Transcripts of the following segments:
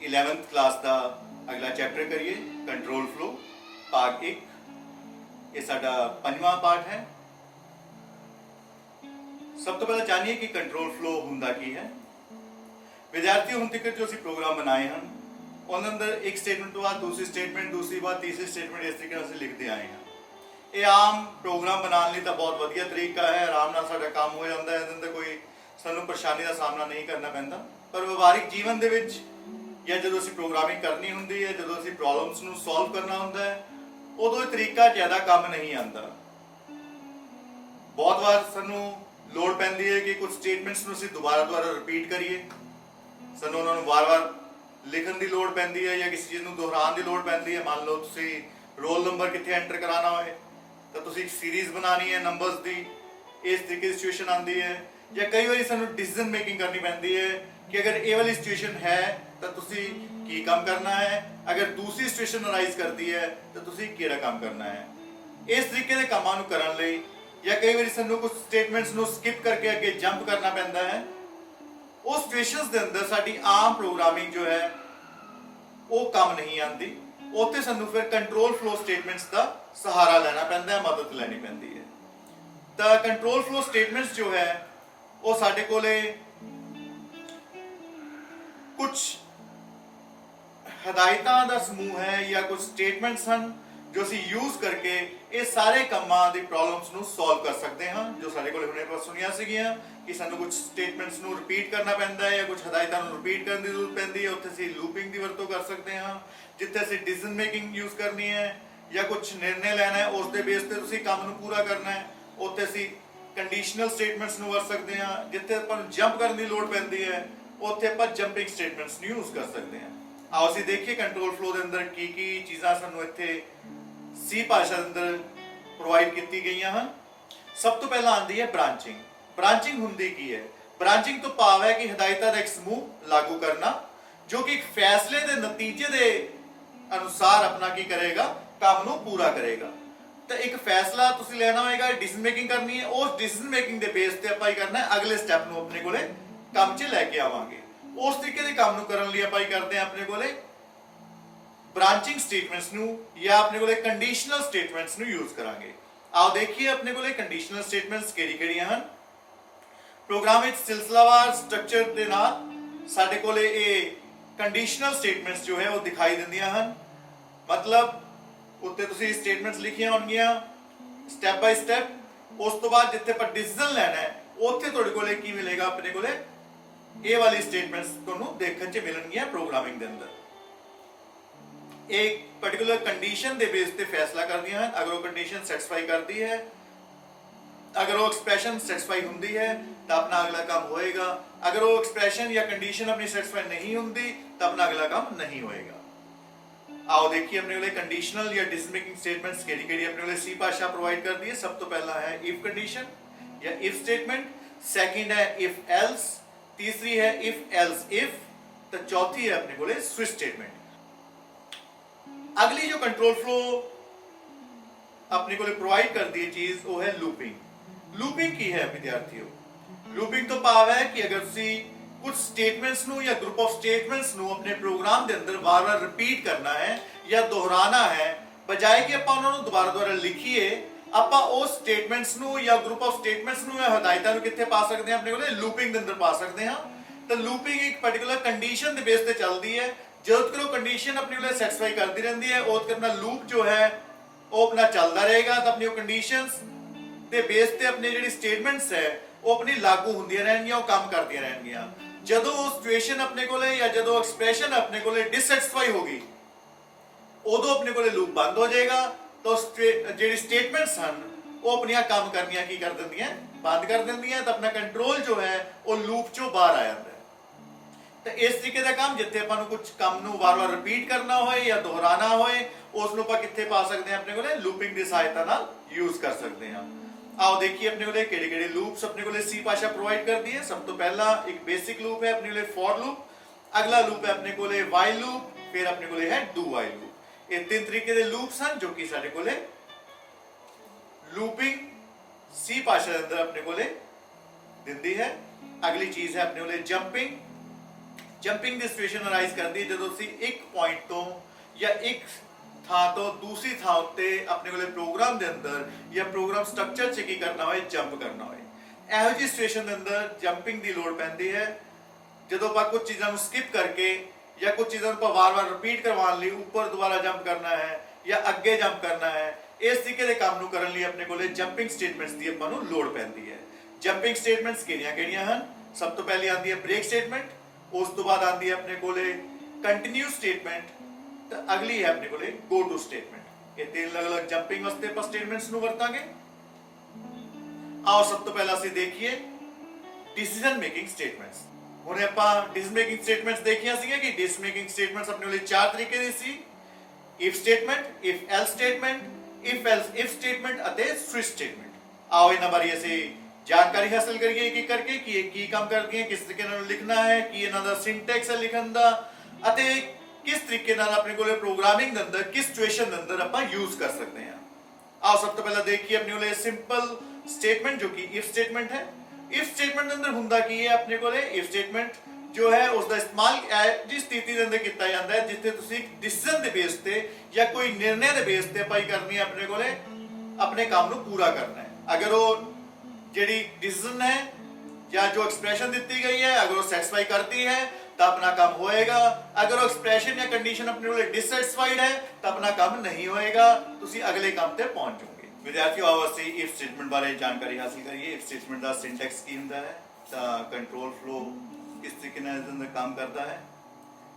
11th class का अगला chapter करिए कंट्रोल फ्लो पार्ट 1। ये साडा 5वां पार्ट है। सब तो पहले जानिए कि कंट्रोल फ्लो हुंदा की है। विद्यार्थी हुण तक जो असीं प्रोग्राम बनाए हैं उन्हें अंदर एक स्टेटमेंट तो बाद दूसरी स्टेटमेंट, दूसरी बाद तीसरी स्टेटमेंट इस तरीके से लिखते आए हैं। ये आम प्रोग्राम बनाने लिए तो बहुत वधिया तरीका है, आराम नाल साडा काम हो जाता है, इहदे कोई सानू परेशानी का सामना नहीं करना पैंदा। पर व्यवहारिक जीवन दे विच या जो असीं प्रोग्रामिंग करनी हुंदी है, जो असीं प्रॉब्लम्स नू सॉल्व करना हुंदा है, उदों ये तरीका ज़्यादा काम नहीं आंदा। बहुत बार सानू लोड़ पैंदी है कि कुछ स्टेटमेंट्स नू असीं दोबारा रिपीट करिए, सानू उन्हां नू वार-वार लिखण दी लोड़ पैंदी है या किसी चीज़ नू दोहराउण दी लोड़ पैंदी है। मान लो तुसीं रोल नंबर कित्थे एंटर कराना होए तो तुसीं एक सीरीज़ बनानी है नंबर्स दी, इस तरीके की सिचुएशन आती है। या कई बार सानू डिसीजन मेकिंग करनी पैंदी है कि अगर ये वाली सिचुएशन है तो तुसीं की काम करना है, अगर दूसरी सिचुएशन अराइज करती है तो तुसीं किहड़ा काम करना है। इस तरीके के कामां नू करन लई या कई बार सानू कुछ स्टेटमेंट्स नू स्किप करके अगे जंप करना पैंदा है। उस सिचुएशंस दे अंदर साडी आम प्रोग्रामिंग जो है वो काम नहीं आती, उत्थे सानू फिर कंट्रोल फ्लो स्टेटमेंट्स का सहारा लेना पैंदा है, मदद लैनी पैंदी है। तो कंट्रोल फ्लो स्टेटमेंट्स जो है वो साडे कोले कुछ हदायतां दा समूह है या कुछ स्टेटमेंट्स हैं जो असीं यूज करके ये सारे कामां दी प्रॉब्लम्स नू सॉल्व कर सकते हैं। जो साडे कोले हुणे पर सुनिया सीगियां कि सानू कुछ स्टेटमेंट्स नू रिपीट करना पैंदा है या कुछ हदायतां नू रिपीट करन दी जरूरत पैंदी है, उत्थे असीं लूपिंग दी वरतों कर सकते हैं। जिथे असीं डिसीजन मेकिंग यूज करनी है या कुछ निर्णय लेना है उस दे बेस ते तुसीं काम नू पूरा करना है, उत्थे असीं कंडीशनल स्टेटमेंट्स नू वर सकते हैं। जिथे आपां नू जंप करन दी लोड़ पैंदी है उत्थे आपां जंपिंग स्टेटमेंट्स नू यूज कर सकते हैं। आओ असीं देखिए कंट्रोल फ्लो दे अंदर की चीज़ां सानू इत्थे सी भाषा के अंदर प्रोवाइड की गई हैं। सब तो पहला आती है ब्रांचिंग। ब्रांचिंग हुंदी की है? ब्रांचिंग तो भाव है कि हदायतां दा एक समूह लागू करना जो कि एक फैसले के नतीजे के अनुसार अपना की करेगा, काम नू पूरा करेगा। तो एक फैसला तुसीं लेना होएगा, डिसीजन मेकिंग करनी है, उस डिसीजन मेकिंग के बेस ते आपां करना है अगले स्टैप नू अपने कोले काम च लैके आवांगे। उस तरीके के काम नू करन लई आपां करते हैं अपने कोले ब्रांचिंग स्टेटमेंट्स नू या अपने कोले कंडीशनल स्टेटमेंट्स नू यूज करांगे। आओ देखिए अपने कोले कंडीशनल स्टेटमेंट्स किहड़ी-किहड़ियां हन। प्रोग्राम विच सिलसिलावार स्ट्रक्चर दे नाल साडे कोले ये कंडीशनल स्टेटमेंट्स जो है वो दिखाई दिंदियां हन। मतलब उत्ते तुसीं स्टेटमेंट्स लिखियां होणगियां स्टैप बाय स्टैप, उस तो बाद जिथे पर डिसीजन लेना है उत्थे तुहाडे कोले की मिलेगा, अपने कोले ये वाली स्टेटमेंट्स तुहानूं देखण च मिलणगियां प्रोग्रामिंग दे अंदर। एक पर्टिकुलर कंडीशन दे बेस पे फैसला करदियां हैं। अगर वो कंडीशन सैटिस्फाई करती है, अगर वो एक्सप्रेशन सैटिस्फाई हुंदी है तो अपना अगला काम होएगा, अगर वो एक्सप्रेशन या कंडीशन अपनी सैटिस्फाई नहीं हुंदी तो अपना अगला काम नहीं होएगा। आओ देखिए अपने लिए कंडीशनल या डिसीजन मेकिंग स्टेटमेंट्स केड़ी-केड़ी अपने लिए सी भाषा प्रोवाइड कर दी है। सब तो पहला है इफ कंडीशन या इफ स्टेटमेंट, सेकंड है इफ एल्स, तीसरी है इफ एल्स इफ, तो चौथी है अपने कोले स्विच स्टेटमेंट। अगली जो कंट्रोल फ्लो अपने को प्रोवाइड कर दी चीज वो है लूपिंग। लूपिंग की है विद्यार्थियों? लूपिंग तो भाव है कि अगर तुसी कुछ स्टेटमेंट्स नू या ग्रुप ऑफ स्टेटमेंट्स नू अपने प्रोग्राम के अंदर बार-बार रिपीट करना है या दोहराना है, बजाय कि आपां उन्हां नू दोबारा लिखिए, आपां उस स्टेटमेंट्स नू या ग्रुप ऑफ स्टेटमेंट्स नू या हदायतां नू कित्थे पा सकते हैं? अपने कोले लूपिंग के अंदर पा सकते हैं। तो लूपिंग एक पर्टिकुलर कंडीशन के बेस पे चलती है। जो तक वो कंडीशन अपने लिए सैटिस्फाई करती रहती है उस तक अपना लूप जो है वो अपना चलता रहेगा। तो अपनी कंडीशंस के बेस पे अपनी जी स्टेटमेंट्स है वो अपनी लागू होंदियां रहनगियां, वो काम करदियां रहनगियां। जदों वो सिचुएशन अपने कोले या जदों एक्सप्रेशन अपने कोले डिससैटिस्फाई होगी उदों अपने कोले लूप बंद हो जाएगा। तो जी स्टेटमेंट्स हैं वो अपनियां काम करनियां की कर दिंदियां, बंद कर दिंदियां। तो अपना कंट्रोल जो है वो लूप चों बाहर आ जाता है। तो इस तरीके का काम जिथे आपां कुछ काम नू बार-बार रिपीट करना होए या दोहराना होए उसनूं आपां कित्थे पा सकते हैं? अपने कोले लूपिंग की सहायता नाल यूज कर सकते हैं। आओ देखिए अपने कोले किहड़े-किहड़े लूप्स अपने कोले सी भाषा प्रोवाइड कर दी है। सब तो पहला एक बेसिक लूप है अपने कोले फॉर लूप, अगला लूप है अपने कोले व्हाइल लूप, फिर अपने कोले है डू व्हाइल लूप। ये तीन तरीके के लूप्स हैं जो कि साडे कोले लूपिंग सी भाषा के अंदर अपने कोले दिंदी है। अगली चीज है अपने कोले जंपिंग। ਜੰਪਿੰਗ ਦੀ ਸਿਚੁਏਸ਼ਨ ਅਰਾਈਜ਼ ਕਰਦੀ ਹੈ ਜਦੋਂ ਅਸੀਂ ਇੱਕ ਪੁਆਇੰਟ ਤੋਂ ਜਾਂ ਇੱਕ ਥਾਂ ਤੋਂ ਦੂਸਰੀ ਥਾਂ ਉੱਤੇ ਆਪਣੇ ਕੋਲੇ ਪ੍ਰੋਗਰਾਮ ਦੇ ਅੰਦਰ ਜਾਂ ਪ੍ਰੋਗਰਾਮ ਸਟਰਕਚਰ 'ਚ ਕੀ ਕਰਨਾ ਹੋਏ, ਜੰਪ ਕਰਨਾ ਹੋਏ। ਇਹੋ ਜਿਹੀ ਸਿਚੁਏਸ਼ਨ ਦੇ ਅੰਦਰ ਜੰਪਿੰਗ ਦੀ ਲੋੜ ਪੈਂਦੀ ਹੈ ਜਦੋਂ ਆਪਾਂ ਕੁਝ ਚੀਜ਼ਾਂ ਨੂੰ ਸਕਿਪ ਕਰਕੇ ਜਾਂ ਕੁਝ ਚੀਜ਼ਾਂ ਨੂੰ ਆਪਾਂ ਵਾਰ-ਵਾਰ ਰਿਪੀਟ ਕਰਵਾਉਣ ਲਈ ਉੱਪਰ ਦੁਬਾਰਾ ਜੰਪ ਕਰਨਾ ਹੈ ਜਾਂ ਅੱਗੇ ਜੰਪ ਕਰਨਾ ਹੈ। ਇਸ ਤਰੀਕੇ ਦੇ ਕੰਮ ਨੂੰ ਕਰਨ ਲਈ ਆਪਣੇ ਕੋਲੇ ਜੰਪਿੰਗ ਸਟੇਟਮੈਂਟਸ ਦੀ ਆਪਾਂ ਨੂੰ ਲੋੜ ਪੈਂਦੀ ਹੈ। ਜੰਪਿੰਗ ਸਟੇਟਮੈਂਟਸ ਕਿਹੜੀਆਂ ਹਨ? ਸਭ ਤੋਂ ਪਹਿਲੇ ਆਉਂਦੀ ਹੈ ਬ੍ਰੇਕ ਸਟੇਟਮੈਂਟ, ਉਸ ਤੋਂ ਬਾਅਦ ਆਉਂਦੀ ਹੈ ਆਪਣੇ ਕੋਲੇ ਕੰਟੀਨਿਊ ਸਟੇਟਮੈਂਟ, ਤਾਂ ਅਗਲੀ ਹੈ ਆਪਣੇ ਕੋਲੇ ਗੋ ਟੂ ਸਟੇਟਮੈਂਟ। ਇਹ ਤਿੰਨ ਅਲੱਗ-ਅਲੱਗ ਜੰਪਿੰਗ ਵਾਸਤੇ ਆਪਾਂ ਸਟੇਟਮੈਂਟਸ ਨੂੰ ਵਰਤਾਂਗੇ। ਆਓ ਸਭ ਤੋਂ ਪਹਿਲਾਂ ਅਸੀਂ ਦੇਖੀਏ ਡਿਸੀਜਨ ਮੇਕਿੰਗ ਸਟੇਟਮੈਂਟਸ। ਹੁਣ ਆਪਾਂ ਡਿਸੀਜਨ ਮੇਕਿੰਗ ਸਟੇਟਮੈਂਟਸ ਦੇਖੀਆਂ ਸੀਗੀਆਂ ਕਿ ਡਿਸੀਜਨ ਮੇਕਿੰਗ ਸਟੇਟਮੈਂਟਸ ਆਪਣੇ ਕੋਲੇ ਚਾਰ ਤਰੀਕੇ ਦੀ ਸੀ: if statement, if else statement, if else if statement ਅਤੇ ਸਵਿਚ ਸਟੇਟਮੈਂਟ। ਆਓ ਇਹਨਾਂ ਬਾਰੇ ਅਸੀਂ ਜਾਣਕਾਰੀ ਹਾਸਲ ਕਰੀਏ ਇੱਕ ਇੱਕ ਕਰਕੇ ਕਿ ਇਹ ਕੀ ਕੰਮ ਕਰਦੀਆਂ, ਕਿਸ ਤਰੀਕੇ ਨਾਲ ਲਿਖਣਾ ਹੈ, ਕੀ ਇਹਨਾਂ ਦਾ ਸਿੰਟੈਕਸ ਹੈ ਲਿਖਣ ਦਾ, ਅਤੇ ਕਿਸ ਤਰੀਕੇ ਨਾਲ ਆਪਣੇ ਕੋਲੇ ਪ੍ਰੋਗਰਾਮਿੰਗ ਦੇ ਅੰਦਰ ਕਿਸ ਸਿਚੁਏਸ਼ਨ ਦੇ ਅੰਦਰ ਆਪਾਂ ਯੂਜ਼ ਕਰ ਸਕਦੇ ਹਾਂ। ਆਓ ਸਭ ਤੋਂ ਪਹਿਲਾਂ ਦੇਖੀਏ ਆਪਣੇ ਕੋਲੇ ਸਿੰਪਲ ਸਟੇਟਮੈਂਟ ਜੋ ਕਿ ਇਫ ਸਟੇਟਮੈਂਟ ਹੈ। ਇਫ ਸਟੇਟਮੈਂਟ ਦੇ ਅੰਦਰ ਹੁੰਦਾ ਕੀ ਹੈ? ਆਪਣੇ ਕੋਲੇ ਇਫ ਸਟੇਟਮੈਂਟ ਜੋ ਹੈ ਉਸ ਦਾ ਇਸਤੇਮਾਲ ਜਿਸ ਸਥਿਤੀ ਦੇ ਅੰਦਰ ਕੀਤਾ ਜਾਂਦਾ ਹੈ ਜਿੱਥੇ ਤੁਸੀਂ ਡਿਸੀਜਨ ਦੇ ਬੇਸ ਤੇ ਜਾਂ ਕੋਈ ਨਿਰਣੇ ਦੇ ਬੇਸ ਤੇ ਪਾਈ ਕਰਨੀ ਹੈ ਆਪਣੇ ਕੋਲੇ ਆਪਣੇ ਕੰਮ ਨੂੰ ਪੂਰਾ ਕਰਨਾ ਹੈ। ਅਗਰ ਉਹ ਜਿਹੜੀ ਡਿਸੀਜਨ ਹੈ ਜਾਂ ਜੋ ਐਕਸਪ੍ਰੈਸ਼ਨ ਦਿੱਤੀ ਗਈ ਹੈ ਅਗਰ ਉਹ ਸੈਟੀਸਫਾਈ ਕਰਦੀ ਹੈ ਤਾਂ ਆਪਣਾ ਕੰਮ ਹੋਏਗਾ। ਅਗਰ ਉਹ ਐਕਸਪ੍ਰੈਸ਼ਨ ਜਾਂ ਕੰਡੀਸ਼ਨ ਆਪਣੇ ਕੋਲੇ ਡਿਸਸੈਟੀਸਫਾਈਡ ਹੈ ਤਾਂ ਆਪਣਾ ਕੰਮ ਨਹੀਂ ਹੋਏਗਾ, ਤੁਸੀਂ ਅਗਲੇ ਕੰਮ ਤੇ ਪਹੁੰਚ ਜਾਓਗੇ। ਵਿਦਿਆਰਥੀਓ ਆਓ ਅਸੀਂ ਇਫ ਸਟੇਟਮੈਂਟ ਬਾਰੇ ਜਾਣਕਾਰੀ ਹਾਸਲ ਕਰੀਏ। ਇਫ ਸਟੇਟਮੈਂਟ ਦਾ ਸਿੰਟੈਕਸ ਕੀ ਹੁੰਦਾ ਹੈ, ਤਾਂ ਕੰਟਰੋਲ ਫਲੋ ਕਿਸ ਤਰੀਕੇ ਨਾਲ ਇਹਦੇ ਅੰਦਰ ਕੰਮ ਕਰਦਾ ਹੈ।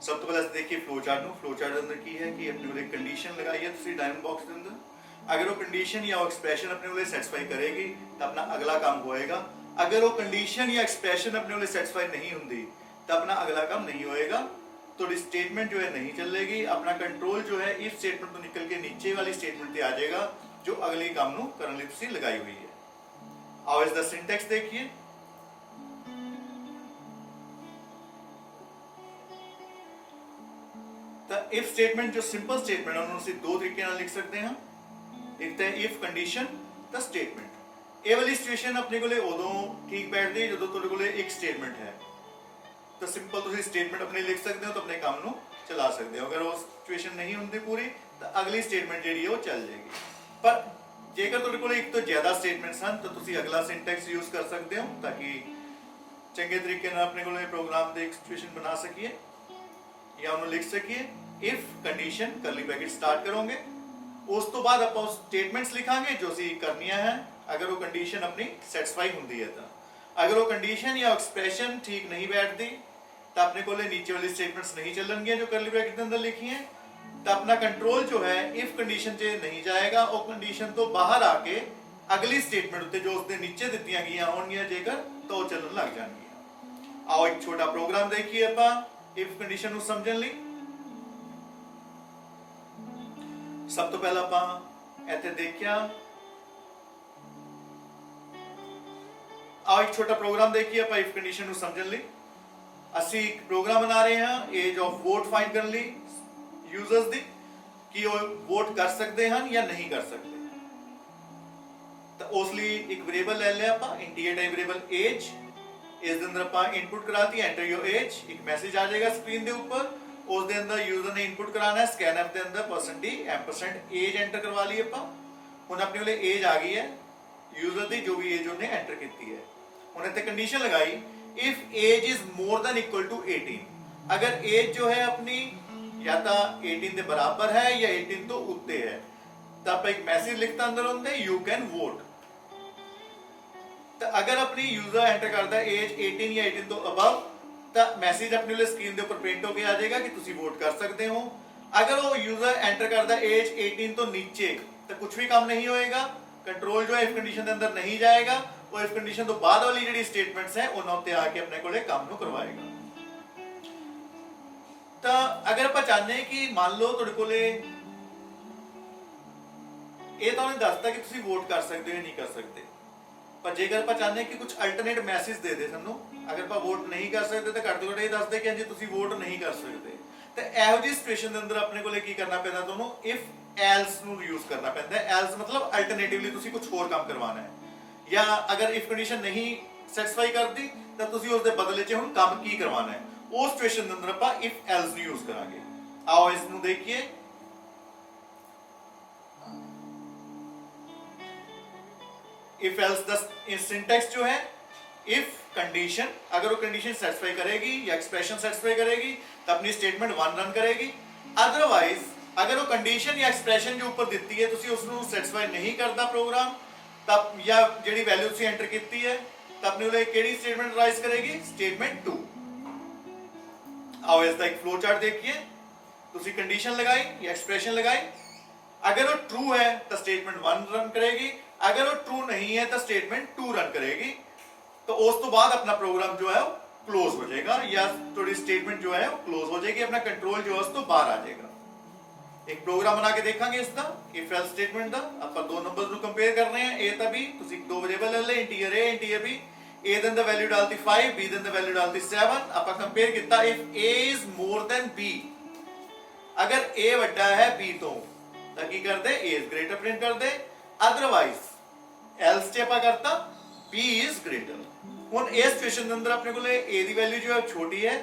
ਸਭ ਤੋਂ ਪਹਿਲਾਂ ਦੇਖੀਏ ਫਲੋ ਚਾਰਟ ਨੂੰ। ਫਲੋ ਚਾਰਟ ਦੇ ਅੰਦਰ ਕੀ ਹੈ ਕਿ ਆਪਣੇ ਕੋਲੇ ਕੰਡੀਸ਼ਨ ਲਗਾਈ ਹੈ ਤੁਸੀਂ ਡਾਇਨਾਮਿਕ ਬਾਕਸ ਦੇ ਅੰਦਰ। ਅਗਰ ਉਹ ਕੰਡੀਸ਼ਨ ਜਾਂ ਉਹ ਐਕਸਪ੍ਰੈਸ਼ਨ ਆਪਣੇ ਕੋਲੇ ਸੈਟੀਸਫਾਈ ਕਰੇਗੀ ਤਾਂ ਆਪਣਾ ਅਗਲਾ ਕੰਮ ਹੋਏਗਾ। ਅਗਰ ਉਹ ਕੰਡੀਸ਼ਨ ਜਾਂ ਐਕਸਪ੍ਰੈਸ਼ਨ ਆਪਣੇ ਕੋਲੇ ਸੈਟੀਸਫਾਈ ਨਹੀਂ ਹੁੰਦੀ ਤਾਂ अपना अगला काम नहीं होएगा, तो स्टेटमेंट जो है नहीं चलेगी। अपना कंट्रोल जो है इफ स्टेटमेंट तो निकल के नीचे वाली स्टेटमेंट पे आ जाएगा जो अगले काम नू करने लिए तुसी लगाई हुई है। आओ इसका सिंटैक्स देखिए। तो इफ स्टेटमेंट जो सिंपल स्टेटमेंट है उन्होंने दो तरीके नाल लिख सकते हैं। एक तो इफ कंडीशन तो स्टेटमेंट। ये वाली सिचुएशन अपने कोले उदों ठीक बैठदी है जदों तुहाडे कोले एक स्टेटमेंट है, तो सिंपल तुम स्टेटमेंट अपने लिख सकते हो तो अपने काम को चला सकते हो। अगर वो सिचुएशन नहीं होती पूरी तो अगली स्टेटमेंट जी वो चल जाएगी। पर जेकर तुहाडे कोल एक तो ज़्यादा स्टेटमेंट्स हैं तो तुम अगला सिंटैक्स यूज कर सकते हो ताकि चंगे तरीके अपने को प्रोग्राम की एक सिचुएशन बना सकीए या उन्होंने लिख सकीए। इफ कंडीशन करली ब्रैकेट स्टार्ट करोगे, उस तो बाद आप स्टेटमेंट्स लिखांगे जो असीं करनियां हैं अगर वो कंडीशन अपनी सैटिस्फाई होंदी है। तो अगर वो कंडीशन या एक्सप्रेशन ठीक नहीं बैठती तो अपने को नीचे वाली स्टेटमेंट्स नहीं चलनगियां जो करली ब्रैकेट के अंदर लिखी हैं। तो अपना कंट्रोल जो है इफ कंडीशन से नहीं जाएगा, वो कंडीशन तो बाहर आके अगली स्टेटमेंट उत्ते जो उसके नीचे दित्तियां गईयां होणगियां जेकर तो वो चलन लग जाणगियां। आओ एक छोटा प्रोग्राम देखिए आपां इफ कंडीशन नूं समझण लई। सब तो पहला आपां इत्थे देखिया, आओ एक छोटा प्रोग्राम देखिए आपां इफ कंडीशन नूं समझण लई। ਅਸੀਂ ਇੱਕ ਪ੍ਰੋਗਰਾਮ ਬਣਾ ਰਹੇ ਹਾਂ ਏਜ ਆਫ ਵੋਟ ਫਾਈਂਡ ਕਰਨ ਲਈ ਯੂਜ਼ਰਸ ਦੀ ਕਿ ਉਹ ਵੋਟ ਕਰ ਸਕਦੇ ਹਨ ਜਾਂ ਨਹੀਂ ਕਰ ਸਕਦੇ। ਤਾਂ ਉਸ ਲਈ ਇੱਕ ਵੇਰੀਏਬਲ ਲੈ ਲਿਆ ਆਪਾਂ ਇੰਟੀਜਰ ਟਾਈਪ ਵੇਰੀਏਬਲ ਏਜ। ਇਸ ਦੇ ਅੰਦਰ ਆਪਾਂ ਇਨਪੁਟ ਕਰਾਤੀ ਐਂਟਰ ਯੋਰ ਏਜ। ਇੱਕ ਮੈਸੇਜ ਆ ਜਾਏਗਾ ਸਕਰੀਨ ਦੇ ਉੱਪਰ, ਉਸ ਦੇ ਅੰਦਰ ਯੂਜ਼ਰ ਨੇ ਇਨਪੁਟ ਕਰਾਣਾ ਹੈ। ਸਕੈਨਰ ਦੇ ਅੰਦਰ %d ਏਜ ਐਂਟਰ ਕਰਵਾ ਲਈ ਆਪਾਂ। ਹੁਣ ਆਪਣੇ ਕੋਲੇ ਏਜ ਆ ਗਈ ਹੈ ਯੂਜ਼ਰ ਦੀ ਜੋ ਵੀ ਏਜ ਉਹਨੇ ਐਂਟਰ ਕੀਤੀ ਹੈ। ਹੁਣ ਇੱਥੇ ਕੰਡੀਸ਼ਨ ਲਗਾਈ if age is more than equal to 18। अगर एज जो है अपनी या तो 18 के बराबर है या 18 तो उत्ते है तो आप एक मैसेज लिखता अंदर होंगे यू कैन वोट। तो अगर अपनी यूजर एंटर करता है एज 18 या 18 तो अबव तो मैसेज अपने लिए स्क्रीन के ऊपर प्रिंट होकर आ जाएगा कि तुसी वोट कर सकते हो। अगर वो यूजर एंटर करता है एज 18 तो नीचे तो कुछ भी काम नहीं होएगा। कंट्रोल जो है इफ कंडीशन के अंदर नहीं जाएगा, वो इफ कंडीशन तो बाद वाली ਜਿਹੜੀ स्टेटमेंट्स है उन्होंने उत्ते आके अपने कोले काम ਨੂੰ ਕਰਵਾਏਗਾ। ਤਾਂ अगर ਆਪਾਂ ਚਾਹਨੇ ਕਿ ਮੰਨ ਲਓ ਤੁਹਾਡੇ ਕੋਲੇ ਇਹ ਤਾਂ ਉਹਨੇ ਦੱਸਦਾ ਕਿ ਤੁਸੀਂ ਵੋਟ ਕਰ ਸਕਦੇ ਹੋ ਨਹੀਂ ਕਰ ਸਕਦੇ, ਪਰ ਜੇਕਰ ਆਪਾਂ ਚਾਹਨੇ ਕਿ ਕੁਝ ਅਲਟਰਨੇਟ ਮੈਸੇਜ ਦੇ ਦੇ ਸਾਨੂੰ, ਅਗਰ ਆਪਾਂ ਵੋਟ ਨਹੀਂ ਕਰ ਸਕਦੇ ਤਾਂ ਘੱਟ ਤੋਂ ਘੱਟ ਇਹ ਦੱਸ ਦੇ ਕਿ ਹਾਂਜੀ ਤੁਸੀਂ ਵੋਟ ਨਹੀਂ ਕਰ ਸਕਦੇ। ਤੇ ਇਹੋ ਜਿਹੀ ਸਿਚੁਏਸ਼ਨ ਦੇ ਅੰਦਰ ਆਪਣੇ ਕੋਲੇ ਕੀ ਕਰਨਾ ਪੈਂਦਾ ਤੁਹਾਨੂੰ ਇਫ ਐਲਸ ਨੂੰ ਯੂਜ਼ ਕਰਨਾ ਪੈਂਦਾ। ਐਲਸ ਮਤਲਬ ਅਲਟਰਨੇਟਿਵਲੀ ਤੁਸੀਂ ਕੁਝ ਹੋਰ ਕੰਮ ਕਰਵਾਉਣਾ ਹੈ। या अगर इफ कंडीशन नहीं ਸੈਟੀਸਫਾਈ ਕਰਦੀ ਤਾਂ ਤੁਸੀਂ ਉਸ ਦੇ ਬਦਲੇ 'ਚ ਹੁਣ ਕੰਮ ਕੀ ਕਰਵਾਉਣਾ ਹੈ, ਉਸ ਸਿਚੁਏਸ਼ਨ ਦੇ ਅੰਦਰ ਆਪਾਂ ਇਫ ਐਲਸ ਨੂੰ ਯੂਜ਼ ਕਰਾਂਗੇ। आओ इस ਨੂੰ देखिए। इफ एल्स द सिंटैक्स जो है, इफ कंडीशन, अगर वो कंडीशन सेटिस्फाई करेगी या एक्सप्रेशन सेटिस्फाई करेगी तो अपनी स्टेटमेंट 1 रन करेगी। अदरवाइज अगर वो कंडीशन या एक्सप्रेशन जो ऊपर दी है तुसी उसनु सेटिस्फाई नहीं करता प्रोग्राम, तब या जिहड़ी वैल्यू तुसी एंटर की है तब अपने लिए केड़ी स्टेटमेंट राइज करेगी, स्टेटमेंट 2। आओ इसका एक फ्लो चार्ट देखिए। तुसी कंडीशन लगाई या एक्सप्रेशन लगाई, अगर वो ट्रू है तो स्टेटमेंट 1 रन करेगी, अगर वो ट्रू नहीं है तो स्टेटमेंट 2 रन करेगी। तो उस तो बाद अपना प्रोग्राम जो है वो क्लोज हो जाएगा या थोड़ी स्टेटमेंट जो है वो क्लोज हो जाएगी, अपना कंट्रोल जो है उस तो बाहर आ जाएगा। एक प्रोग्राम बना के देखांगे इसका इफ एल्स स्टेटमेंट दा। ਆਪਾਂ ਦੋ ਨੰਬਰਸ ਨੂੰ ਕੰਪੇਅਰ ਕਰ ਰਹੇ ਹਾਂ, a ਤਾਂ b। ਤੁਸੀਂ ਦੋ ਵੇਰੀਏਬਲ ਲੈ ਲਏ, integer a integer b। a ਦਿਨ ਦਾ ਵੈਲਿਊ ਡਾਲਤੀ 5, b ਦਿਨ ਦਾ ਵੈਲਿਊ ਡਾਲਤੀ 7। ਆਪਾਂ ਕੰਪੇਅਰ ਕੀਤਾ if a is more than b, अगर a ਵੱਡਾ ਹੈ b ਤੋਂ ਤਾਂ ਕੀ ਕਰਦੇ, a is greater ਪ੍ਰਿੰਟ ਕਰਦੇ। ਅਦਰਵਾਈਜ਼ else ਚ ਆਪਾਂ ਕਰਤਾ b is greater। ਹੁਣ ਇਸ ਸਿਚੁਏਸ਼ਨ ਦੇ ਅੰਦਰ ਆਪਣੇ ਕੋਲੇ a ਦੀ ਵੈਲਿਊ ਜੋ ਹੈ ਛੋਟੀ ਹੈ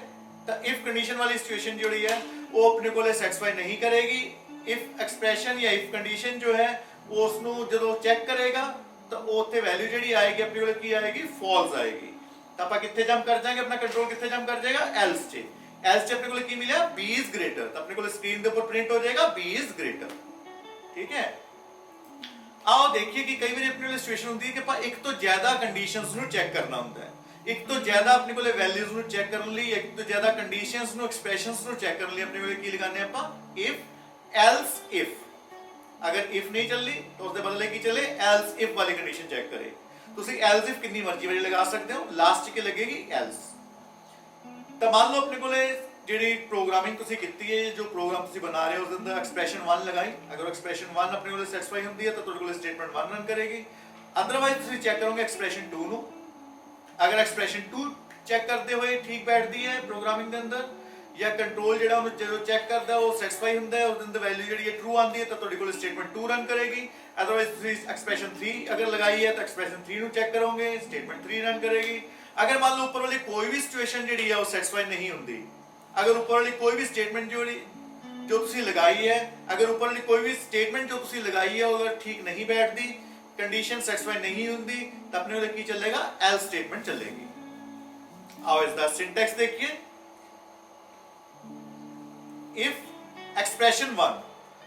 ਤਾਂ ਇਫ ਕੰਡੀਸ਼ਨ ਵਾਲੀ ਸਿਚੁਏਸ਼ਨ ਜਿਹੜੀ ਹੈ ਉਹ ਆਪਣੇ ਕੋਲੇ ਸੈਟੀਸਫਾਈ ਨਹੀਂ ਕਰੇਗੀ। ਇਫ ਐਕਸਪ੍ਰੈਸ਼ਨ ਜਾਂ ਇਫ ਕੰਡੀਸ਼ਨ ਜੋ ਹੈ ਉਸ ਨੂੰ ਜਦੋਂ ਚੈੱਕ ਕਰੇਗਾ ਤਾਂ ਉਹ ਉੱਥੇ ਵੈਲਿਊ ਜਿਹੜੀ ਆਏਗੀ ਆਪਣੇ ਕੋਲੇ ਕੀ ਆਏਗੀ, ਫਾਲਸ ਆਏਗੀ। ਤਾਂ ਆਪਾਂ ਕਿੱਥੇ ਜੰਪ ਕਰ ਜਾਾਂਗੇ, ਆਪਣਾ ਕੰਟਰੋਲ ਕਿੱਥੇ ਜੰਪ ਕਰ ਜਾਏਗਾ, else ਚ। else ਚ ਆਪਣੇ ਕੋਲੇ ਕੀ ਮਿਲਿਆ, b is greater। ਤਾਂ ਆਪਣੇ ਕੋਲੇ ਸਕਰੀਨ ਦੇ ਉੱਪਰ ਪ੍ਰਿੰਟ ਹੋ ਜਾਏਗਾ b is greater। ਠੀਕ ਹੈ। आओ देखिए कि कई बार अपने सिचुएशन होती है कि ਆਪਾਂ ਇੱਕ ਤੋਂ ਜ਼ਿਆਦਾ ਕੰਡੀਸ਼ਨਸ ਨੂੰ ਚੈੱਕ ਕਰਨਾ ਹੁੰਦਾ ਹੈ। ਇੱਕ ਤੋਂ ਜ਼ਿਆਦਾ ਆਪਣੇ ਕੋਲੇ ਵੈਲਿਊਜ਼ ਨੂੰ ਚੈੱਕ ਕਰਨ ਲਈ, ਇੱਕ ਤੋਂ ਜ਼ਿਆਦਾ ਕੰਡੀਸ਼ਨਸ ਨੂੰ, ਐਕਸਪ੍ਰੈਸ਼ਨਸ ਨੂੰ ਚੈੱਕ ਕਰਨ ਲਈ ਆਪਣੇ ਕੋਲੇ ਕੀ ਲਗਾਉਂਦੇ ਆਪਾਂ, ਇਫ ਐਲਸ ਇਫ। ਅਗਰ ਇਫ ਨਹੀਂ ਚੱਲੀ ਤਾਂ ਉਸ ਦੇ ਬਦਲੇ ਕੀ ਚੱਲੇ, ਐਲਸ ਇਫ ਵਾਲੀ ਕੰਡੀਸ਼ਨ ਚੈੱਕ ਕਰੇ। ਤੁਸੀਂ ਐਲਸ ਇਫ ਕਿੰਨੀ ਮਰਜ਼ੀ ਵਾਰੀ ਲਗਾ ਸਕਦੇ ਹੋ, ਲਾਸਟ 'ਚ ਕੀ ਲੱਗੇਗੀ, ਐਲਸ। ਤਾਂ ਮੰਨ ਲਓ ਆਪਣੇ ਕੋਲੇ ਜਿਹੜੀ ਪ੍ਰੋਗਰਾਮਿੰਗ ਤੁਸੀਂ ਕੀਤੀ ਹੈ, ਜੋ ਪ੍ਰੋਗਰਾਮ ਤੁਸੀਂ ਬਣਾ ਰਹੇ ਹੋ ਉਸ ਦੇ ਅੰਦਰ ਐਕਸਪ੍ਰੈਸ਼ਨ 1 ਲਗਾਈ। ਅਗਰ ਐਕਸਪ੍ਰੈਸ਼ਨ 1 ਆਪਣੇ ਕੋਲੇ ਸੈਟੀਸਫਾਈ ਹੁੰਦੀ ਹੈ ਤਾਂ ਤੁਹਾਡੇ ਕੋਲੇ ਸਟੇਟਮੈਂਟ 1 ਰਨ ਕਰੇਗੀ। ਅਦਰਵਾਈਜ਼ ਤੁਸੀਂ ਚੈੱਕ ਕਰੋਗੇ ਐਕਸਪ੍ਰੈਸ਼ਨ 2 ਨੂੰ। ਅਗਰ ਐਕਸਪ੍ਰੈਸ਼ਨ 2 ਚੈੱਕ ਕਰਦੇ ਹੋਏ ਠੀਕ ਬੈਠਦੀ ਹੈ ਪ੍ਰੋਗਰਾਮਿੰਗ ਦੇ ਅੰਦਰ, ਜਾਂ ਕੰਟਰੋਲ ਜਿਹੜਾ ਉਹਨੂੰ ਜਦੋਂ ਚੈੱਕ ਕਰਦਾ ਉਹ ਸੈਟੀਸਫਾਈ ਹੁੰਦਾ ਹੈ, ਉਸ ਦੇ ਅੰਦਰ ਵੈਲਿਊ ਜਿਹੜੀ ਹੈ ਟਰੂ ਆਉਂਦੀ ਹੈ ਤਾਂ ਤੁਹਾਡੇ ਕੋਲੇ ਸਟੇਟਮੈਂਟ 2 ਰਨ ਕਰੇਗੀ। ਅਦਰਵਾਈਜ਼ ਤੁਸੀਂ ਐਕਸਪ੍ਰੈਸ਼ਨ 3 ਅਗਰ ਲਗਾਈ ਹੈ ਤਾਂ ਐਕਸਪ੍ਰੈਸ਼ਨ 3 ਨੂੰ ਚੈੱਕ ਕਰੋਗੇ, ਸਟੇਟਮੈਂਟ 3 ਰਨ ਕਰੇਗੀ। ਅਗਰ ਮੰਨ ਲਓ ਉੱਪਰ ਵਾਲੀ ਕੋਈ ਵੀ ਸਿਚੁਏਸ਼ਨ ਜਿਹੜੀ ਹੈ ਉਹ ਸੈਟੀਸਫਾਈ ਨਹੀਂ ਹੁੰਦੀ, अगर ऊपर वाली कोई भी स्टेटमेंट जो तुसी लगाई है, अगर ऊपर वाली कोई भी स्टेटमेंट जो तुसी लगाई है अगर ठीक नहीं बैठती, कंडीशन सेटिस्फाई नहीं होती, तो अपने वाले की चलेगा, एल्स स्टेटमेंट चलेगी। आओ इसका सिंटैक्स देखिए। इफ एक्सप्रेशन 1,